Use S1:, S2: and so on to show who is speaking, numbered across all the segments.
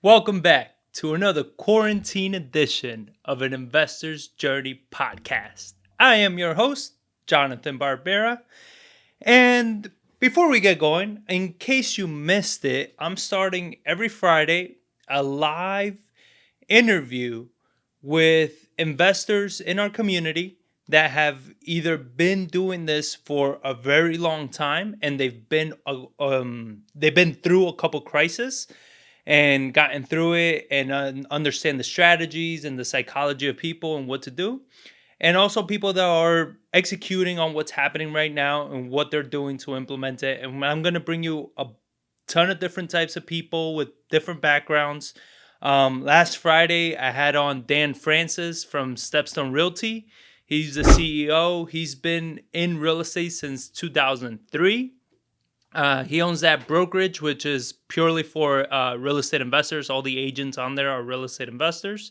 S1: Welcome back to another quarantine edition of an Investor's Journey podcast. I am your host, Jonathan Barbera. And before we get going, in case you missed it, I'm starting every Friday a live interview with investors in our community that have either been doing this for a very long time and they've been through a couple crises and gotten through it and understand the strategies and the psychology of people and what to do. And also people that are executing on what's happening right now and what they're doing to implement it. And I'm going to bring you a ton of different types of people with different backgrounds. Last Friday, I had on Dan Francis from Stepstone Realty. He's the CEO. He's been in real estate since 2003. He owns that brokerage, which is purely for real estate investors. All the agents on there are real estate investors.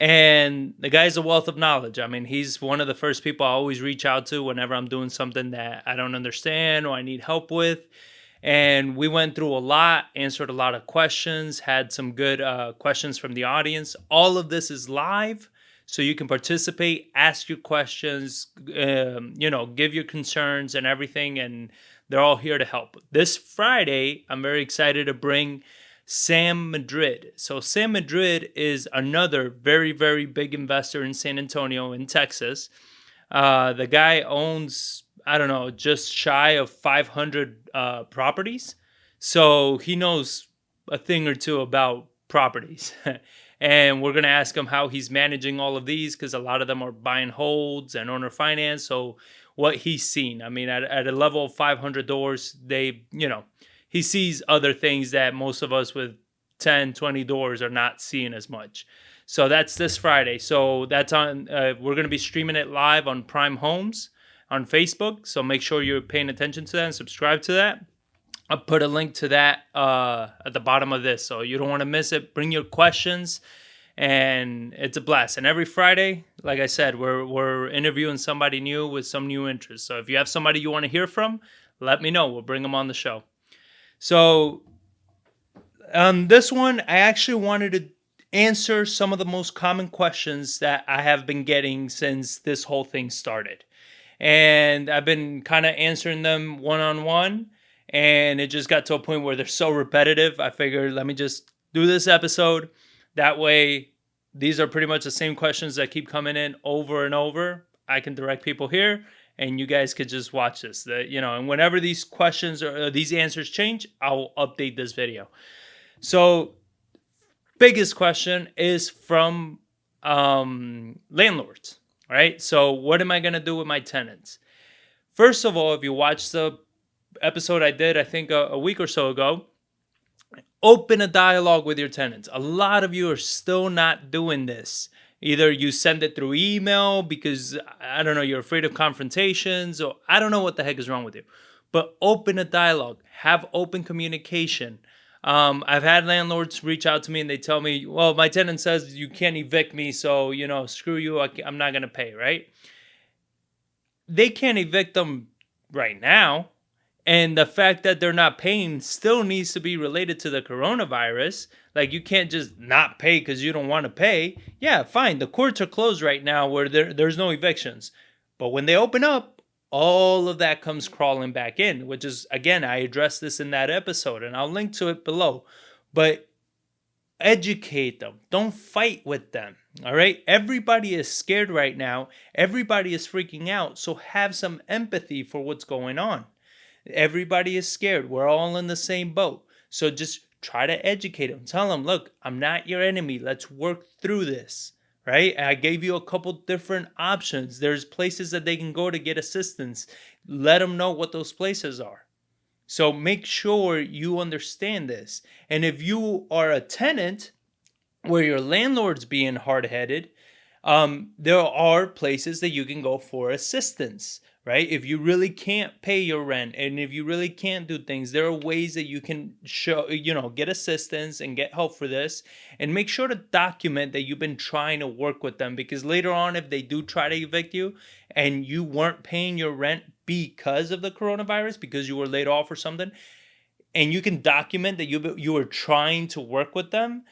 S1: And the guy's a wealth of knowledge. I mean, he's one of the first people I always reach out to whenever I'm doing something that I don't understand or I need help with. And we went through a lot, answered a lot of questions, had some good questions from the audience. All of this is live, so you can participate, ask your questions, give your concerns and everything. And they're all here to help. This Friday, I'm very excited to bring Sam Madrid. So Sam Madrid is another very, very big investor in San Antonio in Texas. The guy owns, I don't know, just shy of 500 properties. So he knows a thing or two about properties. And we're going to ask him how he's managing all of these because a lot of them are buy and holds and owner finance. So what he's seen. I mean, at a level of 500 doors, he sees other things that most of us with 10, 20 doors are not seeing as much. So that's this Friday. So that's on, we're going to be streaming it live on Prime Homes on Facebook. So make sure you're paying attention to that and subscribe to that. I'll put a link to that at the bottom of this. So you don't want to miss it. Bring your questions. And it's a blast. And every Friday, like I said, we're interviewing somebody new with some new interest. So if you have somebody you want to hear from, let me know. We'll bring them on the show. So on this one, I actually wanted to answer some of the most common questions that I have been getting since this whole thing started. And I've been kind of answering them one-on-one. And it just got to a point where they're so repetitive. I figured, let me just do this episode. That way, these are pretty much the same questions that keep coming in over and over. I can direct people here, and you guys could just watch this. And whenever these questions or these answers change, I'll update this video. So, biggest question is from landlords, right? So, what am I going to do with my tenants? First of all, if you watch the episode I did, I think a week or so ago, open a dialogue with your tenants. A lot of you are still not doing this. Either you send it through email because, I don't know, you're afraid of confrontations, or I don't know what the heck is wrong with you. But open a dialogue. Have open communication. I've had landlords reach out to me and they tell me, well, my tenant says you can't evict me, so, screw you, I'm not going to pay, right? They can't evict them right now. And the fact that they're not paying still needs to be related to the coronavirus. Like, you can't just not pay because you don't want to pay. Yeah, fine. The courts are closed right now where there's no evictions. But when they open up, all of that comes crawling back in, which is, again, I addressed this in that episode, and I'll link to it below. But educate them. Don't fight with them. All right? Everybody is scared right now. Everybody is freaking out. So have some empathy for what's going on. Everybody is scared. We're all in the same boat. So just try to educate them. Tell them, look, I'm not your enemy. Let's work through this, right? And I gave you a couple different options. There's places that they can go to get assistance. Let them know what those places are. So make sure you understand this. And if you are a tenant where your landlord's being hard-headed, there are places that you can go for assistance. Right? If you really can't pay your rent and if you really can't do things, there are ways that you can get assistance and get help for this, and make sure to document that you've been trying to work with them, because later on, if they do try to evict you and you weren't paying your rent because of the coronavirus, because you were laid off or something, and you can document that you were trying to work with them,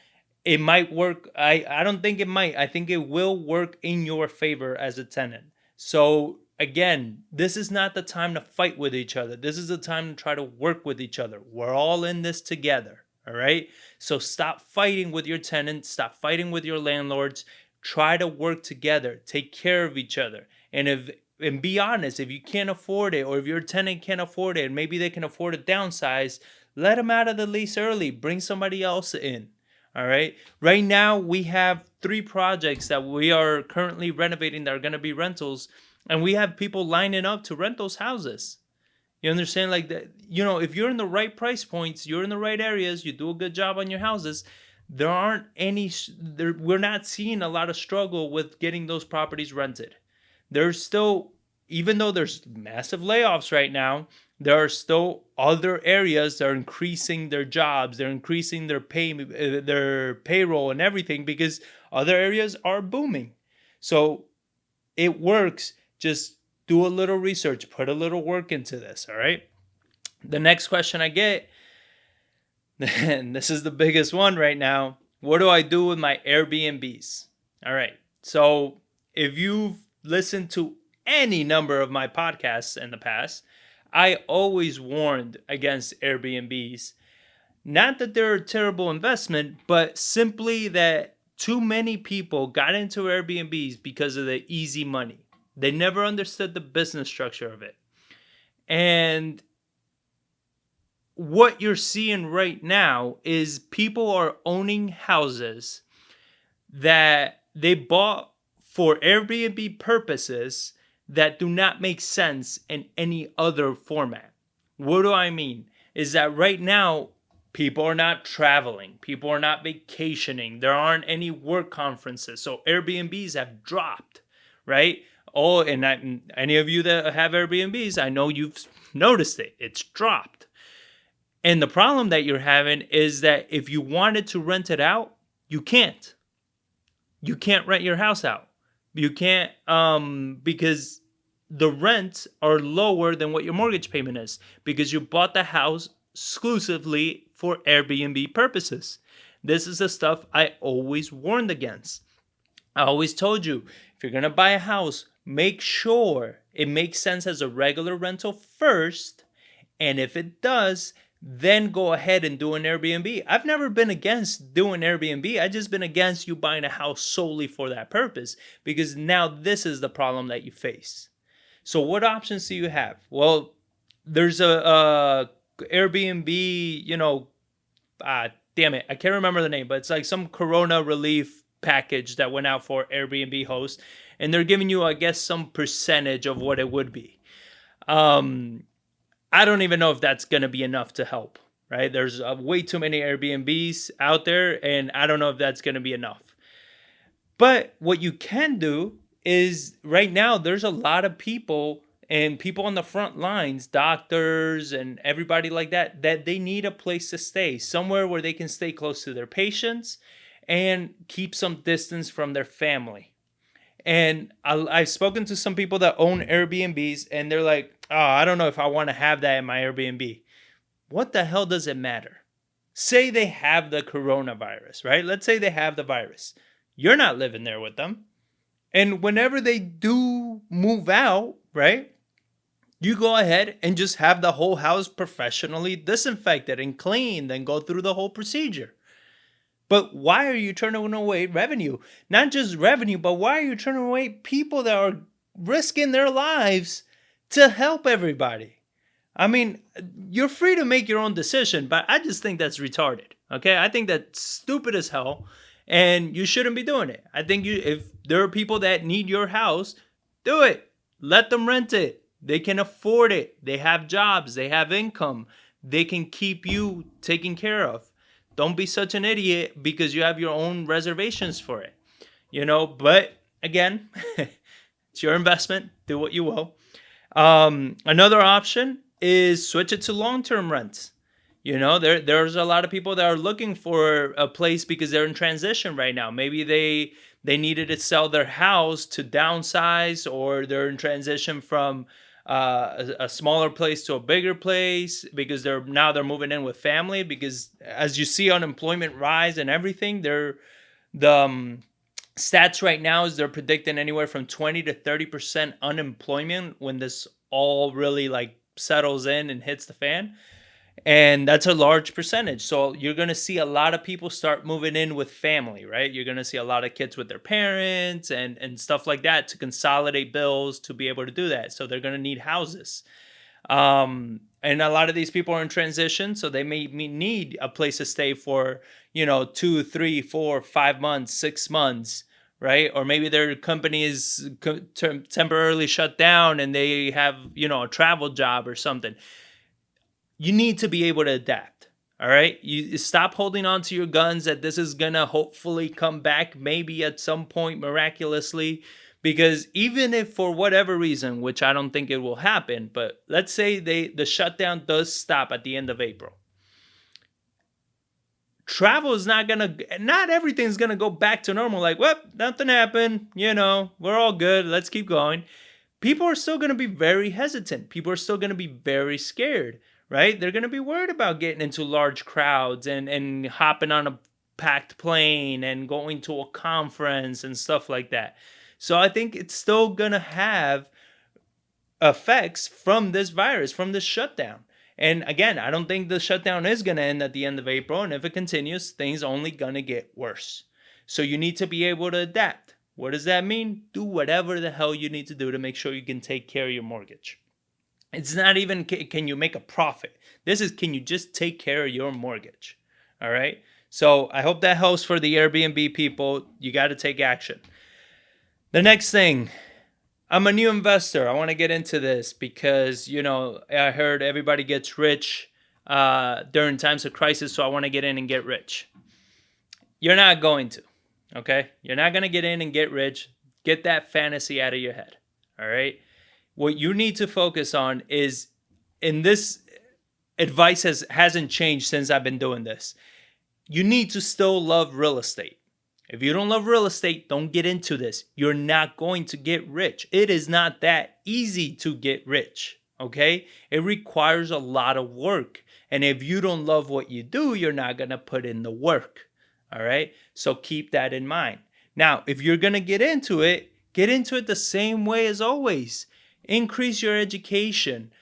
S1: it might work. I don't think it might. I think it will work in your favor as a tenant. So again, this is not the time to fight with each other. This is the time to try to work with each other. We're all in this together. All right. So stop fighting with your tenants. Stop fighting with your landlords. Try to work together. Take care of each other. And be honest, if you can't afford it, or if your tenant can't afford it, and maybe they can afford a downsize, let them out of the lease early. Bring somebody else in. All right. Right now, we have 3 projects that we are currently renovating that are going to be rentals, and we have people lining up to rent those houses. You understand? Like that, if you're in the right price points, you're in the right areas, you do a good job on your houses, there aren't any, we're not seeing a lot of struggle with getting those properties rented. There's still, even though there's massive layoffs right now, there are still other areas that are increasing their jobs, they're increasing their payroll and everything, because other areas are booming. So it works. Just do a little research, put a little work into this. All right. The next question I get, and this is the biggest one right now: what do I do with my Airbnbs? All right. So if you've listened to any number of my podcasts in the past, I always warned against Airbnbs. Not that they're a terrible investment, but simply that too many people got into Airbnbs because of the easy money. They never understood the business structure of it. And what you're seeing right now is people are owning houses that they bought for Airbnb purposes that do not make sense in any other format. What do I mean? Is that right now, people are not traveling. People are not vacationing. There aren't any work conferences. So Airbnbs have dropped, right? Oh, and any of you that have Airbnbs, I know you've noticed it. It's dropped. And the problem that you're having is that if you wanted to rent it out, you can't. You can't rent your house out. You can't, because the rents are lower than what your mortgage payment is, because you bought the house exclusively for Airbnb purposes. This is the stuff I always warned against. I always told you, if you're going to buy a house, make sure it makes sense as a regular rental first. And if it does, then go ahead and do an Airbnb. I've never been against doing Airbnb. I just been against you buying a house solely for that purpose, because now this is the problem that you face. So what options do you have? Well, there's a Airbnb, damn it, I can't remember the name, but it's like some Corona relief package that went out for Airbnb hosts, and they're giving you, I guess, some percentage of what it would be. I don't even know if that's going to be enough to help, right? There's way too many Airbnbs out there, and I don't know if that's going to be enough. But what you can do is, right now, there's a lot of people and people on the front lines, doctors and everybody like that, that they need a place to stay, somewhere where they can stay close to their patients and keep some distance from their family. And I've spoken to some people that own Airbnbs, and they're like, oh, I don't know if I want to have that in my Airbnb. What the hell does it matter? Say they have the coronavirus, right? Let's say they have the virus. You're not living there with them. And whenever they do move out, right, you go ahead and just have the whole house professionally disinfected and cleaned and go through the whole procedure. But why are you turning away revenue? Not just revenue, but why are you turning away people that are risking their lives to help everybody? I mean, you're free to make your own decision, but I just think that's retarded. Okay? I think that's stupid as hell, and you shouldn't be doing it. I think if there are people that need your house, do it. Let them rent it. They can afford it. They have jobs. They have income. They can keep you taken care of. Don't be such an idiot because you have your own reservations for it. But again, it's your investment. Do what you will. Another option is switch it to long-term rents. There's a lot of people that are looking for a place because they're in transition right now. Maybe they needed to sell their house to downsize, or they're in transition from a smaller place to a bigger place because they're moving in with family, because as you see unemployment rise and everything, the stats right now is they're predicting anywhere from 20 to 30% unemployment when this all really like settles in and hits the fan. And that's a large percentage. So you're going to see a lot of people start moving in with family, right? You're going to see a lot of kids with their parents and stuff like that to consolidate bills to be able to do that. So they're going to need houses. And a lot of these people are in transition, so they may need a place to stay for, 2, 3, 4, 5 months, 6 months, right? Or maybe their company is temporarily shut down and they have, a travel job or something. You need to be able to adapt. All right. You stop holding on to your guns that this is going to hopefully come back maybe at some point miraculously. Because even if for whatever reason, which I don't think it will happen, but let's say the shutdown does stop at the end of April. Travel is not everything's going to go back to normal. Like, well, nothing happened. We're all good. Let's keep going. People are still going to be very hesitant. People are still going to be very scared. Right? They're going to be worried about getting into large crowds and hopping on a packed plane and going to a conference and stuff like that. So I think it's still going to have effects from this virus, from this shutdown. And again, I don't think the shutdown is going to end at the end of April. And if it continues, things are only going to get worse. So you need to be able to adapt. What does that mean? Do whatever the hell you need to do to make sure you can take care of your mortgage. It's not even can you make a profit. This is, can you just take care of your mortgage? All right. So I hope that helps for the Airbnb people. You got to take action. The next thing, I'm a new investor. I want to get into this because, I heard everybody gets rich during times of crisis. So I want to get in and get rich. You're not going to. Okay. You're not going to get in and get rich. Get that fantasy out of your head. All right. What you need to focus on is, and this advice hasn't changed since I've been doing this. You need to still love real estate. If you don't love real estate, don't get into this. You're not going to get rich. It is not that easy to get rich, okay? It requires a lot of work. And if you don't love what you do, you're not going to put in the work, all right? So keep that in mind. Now, if you're going to get into it the same way as always. Increase your education.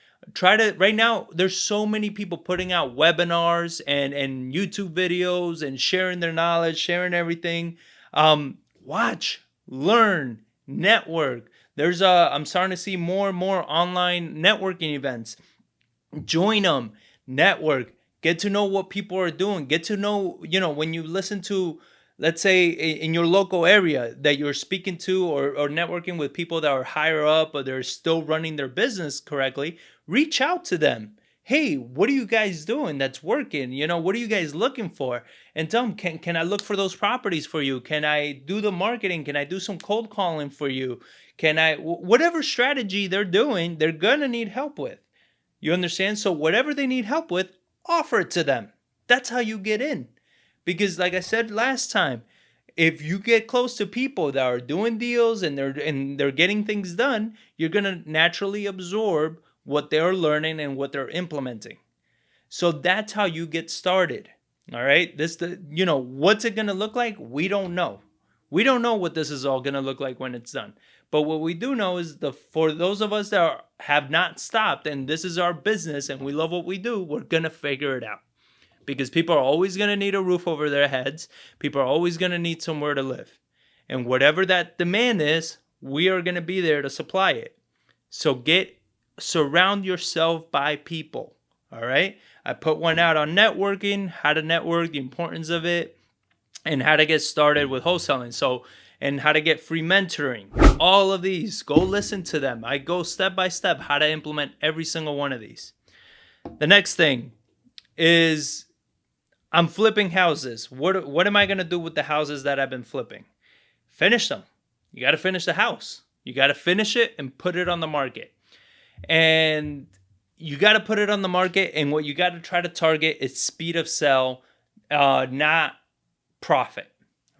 S1: Right now, there's so many people putting out webinars and YouTube videos and sharing their knowledge, sharing everything. Watch, learn, network. I'm starting to see more and more online networking events. Join them, network, get to know what people are doing. Get to know, when you listen to, let's say in your local area that you're speaking to or networking with people that are higher up or they're still running their business correctly, reach out to them. Hey, what are you guys doing that's working? What are you guys looking for? And tell them, can I look for those properties for you? Can I do the marketing? Can I do some cold calling for you? Whatever strategy they're doing, they're going to need help with. You understand? So whatever they need help with, offer it to them. That's how you get in. Because like I said last time, if you get close to people that are doing deals and they're getting things done, you're going to naturally absorb what they're learning and what they're implementing. So that's how you get started. All right? What's it going to look like? We don't know. We don't know what this is all going to look like when it's done. But what we do know is for those of us that have not stopped and this is our business and we love what we do, we're going to figure it out. Because people are always going to need a roof over their heads. People are always going to need somewhere to live. And whatever that demand is, we are going to be there to supply it. So surround yourself by people. All right. I put one out on networking, how to network, the importance of it, and how to get started with wholesaling. And how to get free mentoring. All of these, go listen to them. I go step by step how to implement every single one of these. The next thing is, I'm flipping houses. What am I going to do with the houses that I've been flipping? Finish them. You got to finish the house. You got to finish it and put it on the market. And you got to put it on the market. And what you got to try to target is speed of sell, not profit.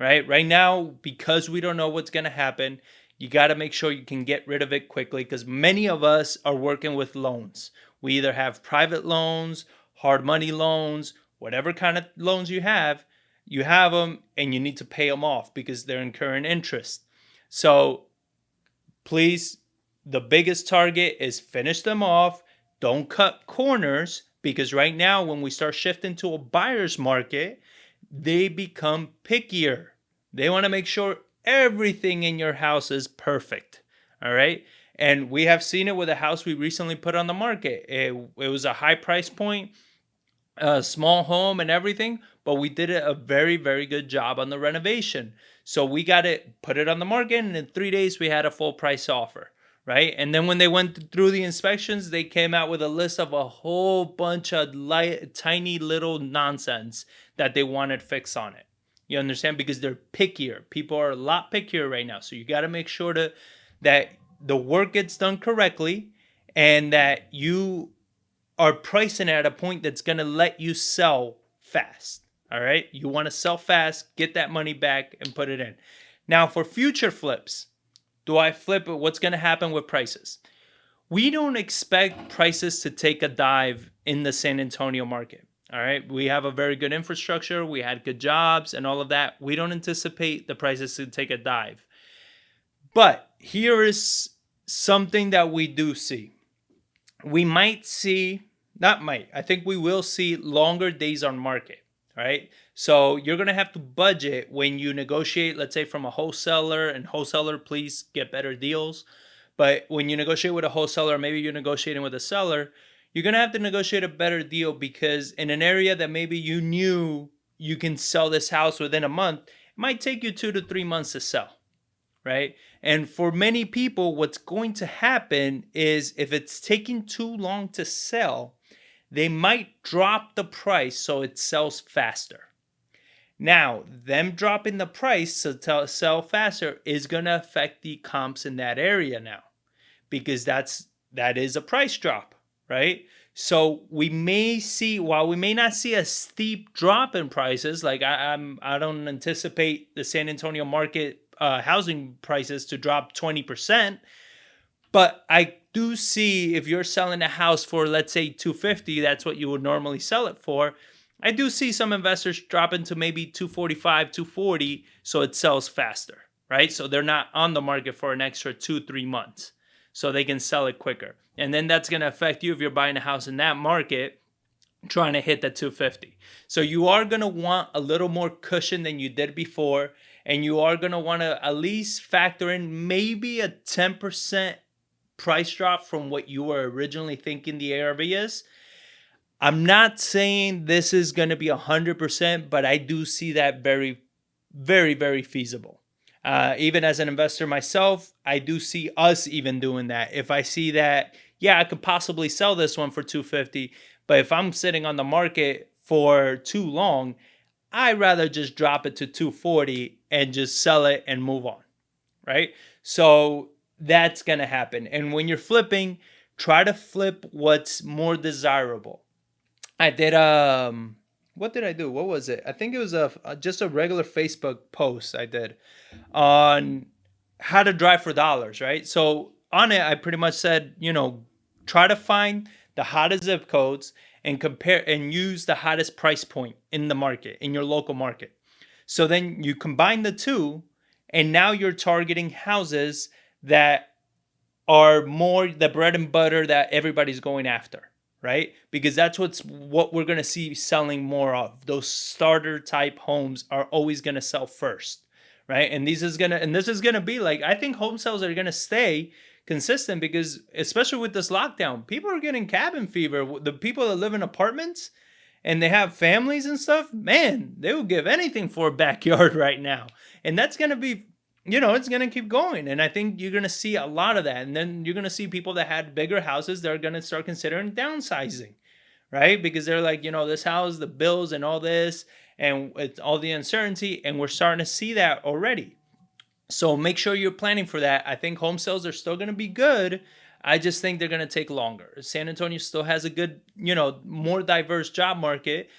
S1: Right now, because we don't know what's going to happen, You got to make sure you can get rid of it quickly because many of us are working with loans. We either have private loans, hard money loans, whatever kind of loans you have them and you need to pay them off because they're incurring interest. So please, the biggest target is finish them off. Don't cut corners because right now, when we start shifting to a buyer's market, they become pickier. They want to make sure everything in your house is perfect. All right. And we have seen it with a house we recently put on the market. It was a high price point, a small home and everything, but we did a very, very good job on the renovation. So we got it, put it on the market, and in 3 days we had a full price offer, right? And then when they went through the inspections, they came out with a list of a whole bunch of tiny little nonsense that they wanted fixed on it. You understand? Because they're pickier. People are a lot pickier right now. So you got to make sure that the work gets done correctly and that you are pricing at a point that's going to let you sell fast. All right. You want to sell fast, get that money back and put it in. Now for future flips, do I flip it? What's going to happen with prices? We don't expect prices to take a dive in the San Antonio market. All right. We have a very good infrastructure. We had good jobs and all of that. We don't anticipate the prices to take a dive. But here is something that we do see. We might see, not might, I think we will see longer days on market, right? So you're going to have to budget when you negotiate, let's say from a wholesaler, and wholesaler, please get better deals. But when you negotiate with a wholesaler, maybe you're negotiating with a seller, you're going to have to negotiate a better deal because in an area that maybe you knew you can sell this house within a month, it might take you 2 to 3 months to sell. Right? And for many people, what's going to happen is if it's taking too long to sell, they might drop the price so it sells faster. Now, them dropping the price to sell faster is going to affect the comps in that area now because that is a price drop, right? So we may see, while we may not see a steep drop in prices, like I don't anticipate the San Antonio market housing prices to drop 20%, but I do see if you're selling a house for, let's say, $250, that's what you would normally sell it for. I do see some investors dropping to maybe $245, $240, so it sells faster, right? So they're not on the market for an extra 2-3 months, so they can sell it quicker. And then that's going to affect you if you're buying a house in that market trying to hit the 250. So you are going to want a little more cushion than you did before. And you are going to want to at least factor in maybe a 10% price drop from what you were originally thinking the ARV is. I'm not saying this is going to be 100%, but I do see that very, very, very feasible. Even as an investor myself, I do see us even doing that. If I see that, yeah, I could possibly sell this one for $250, but if I'm sitting on the market for too long, I'd rather just drop it to $240 and just sell it and move on, right? So that's going to happen. And when you're flipping, try to flip what's more desirable. I did, what did I do? What was it? I think it was just a regular Facebook post I did on how to drive for dollars, right? So on it, I pretty much said, try to find the hottest zip codes and compare and use the hottest price point in the market, in your local market. So then you combine the two, and now you're targeting houses that are more the bread and butter that everybody's going after, right? Because that's what we're going to see selling more of. Those starter type homes are always going to sell first, right? And this is going to be like, I think home sales are going to stay consistent because especially with this lockdown, people are getting cabin fever. The people that live in apartments and they have families and stuff, man, they will give anything for a backyard right now. And that's going to be, it's going to keep going. And I think you're going to see a lot of that. And then you're going to see people that had bigger houses, they're going to start considering downsizing, right? Because they're like, this house, the bills and all this, and it's all the uncertainty. And we're starting to see that already. So make sure you're planning for that. I think home sales are still going to be good. I just think they're going to take longer. San Antonio still has a good, more diverse job market,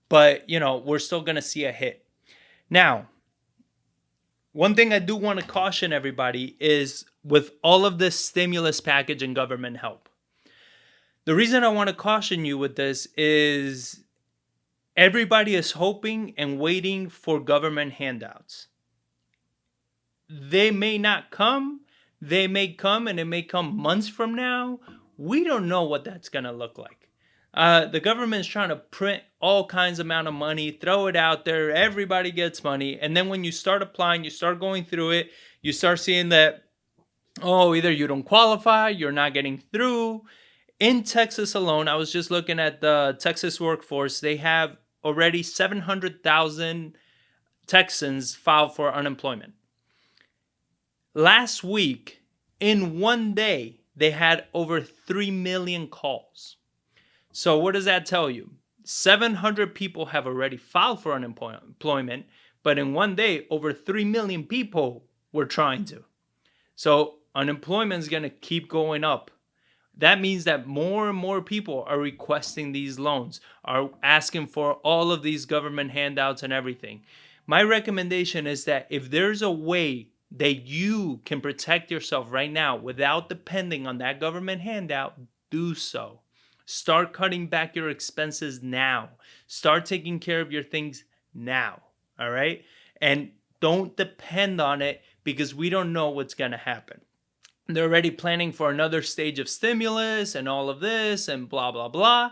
S1: but, we're still going to see a hit. Now, one thing I do want to caution everybody is with all of this stimulus package and government help. The reason I want to caution you with this is everybody is hoping and waiting for government handouts. They may not come, they may come, and it may come months from now. We don't know what that's going to look like. The government is trying to print all kinds of amount of money, throw it out there, everybody gets money, and then when you start applying, you start going through it, you start seeing that, oh, either you don't qualify, you're not getting through. In Texas alone, I was just looking at the Texas workforce, they have already 700,000 Texans filed for unemployment. Last week, in one day, they had over 3 million calls. So what does that tell you? 700 people have already filed for unemployment, but in one day, over 3 million people were trying to. So unemployment is going to keep going up. That means that more and more people are requesting these loans, are asking for all of these government handouts and everything. My recommendation is that if there's a way that you can protect yourself right now without depending on that government handout, do so. Start cutting back your expenses now. Start taking care of your things now, all right? And don't depend on it because we don't know what's going to happen. They're already planning for another stage of stimulus and all of this and blah, blah, blah.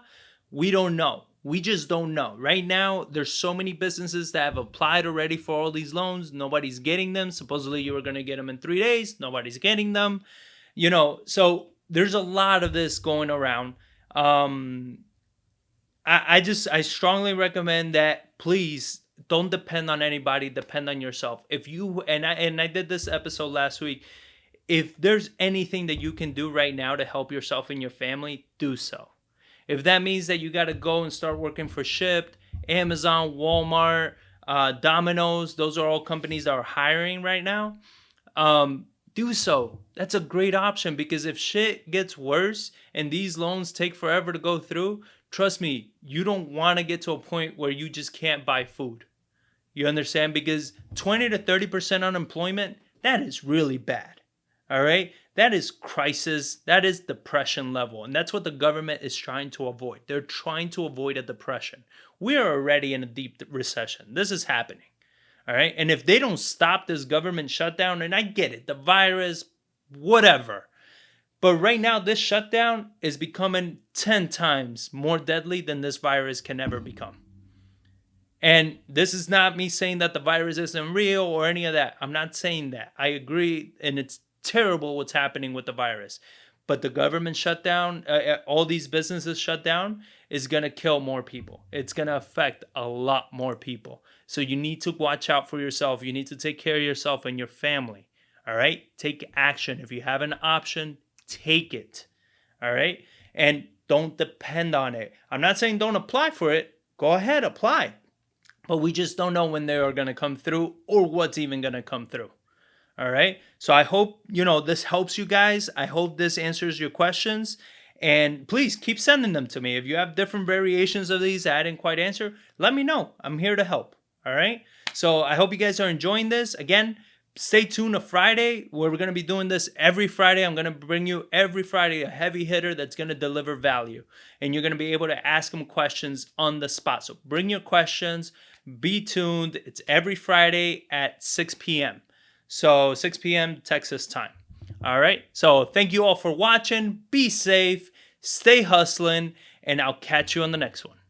S1: We don't know. We just don't know. Right now, there's so many businesses that have applied already for all these loans. Nobody's getting them. Supposedly, you were going to get them in 3 days. Nobody's getting them. So there's a lot of this going around. I strongly recommend that please don't depend on anybody. Depend on yourself. If you, and I did this episode last week. If there's anything that you can do right now to help yourself and your family, do so. If that means that you got to go and start working for Shipt, Amazon, Walmart, Domino's, those are all companies that are hiring right now, do so. That's a great option because if shit gets worse and these loans take forever to go through, trust me, you don't want to get to a point where you just can't buy food. You understand? Because 20 to 30% unemployment, that is really bad. All right? That is crisis. That is depression level. And that's what the government is trying to avoid. They're trying to avoid a depression. We are already in a deep recession. This is happening. All right? And if they don't stop this government shutdown, and I get it, the virus, whatever. But right now, this shutdown is becoming 10 times more deadly than this virus can ever become. And this is not me saying that the virus isn't real or any of that. I'm not saying that. I agree, and it's terrible what's happening with the virus, but the government shutdown, all these businesses shut down, is going to kill more people. It's going to affect a lot more people. So you need to watch out for yourself. You need to take care of yourself and your family. All right? Take action. If you have an option, take it. All right? And don't depend on it. I'm not saying don't apply for it. Go ahead, apply. But we just don't know when they are going to come through or what's even going to come through. All right. So I hope, this helps you guys. I hope this answers your questions. And please keep sending them to me. If you have different variations of these that I didn't quite answer, let me know. I'm here to help. All right. So I hope you guys are enjoying this. Again, stay tuned to Friday where we're going to be doing this every Friday. I'm going to bring you every Friday a heavy hitter that's going to deliver value. And you're going to be able to ask them questions on the spot. So bring your questions. Be tuned. It's every Friday at 6 p.m. So 6 p.m. Texas time. All right. So thank you all for watching. Be safe. Stay hustling. And I'll catch you on the next one.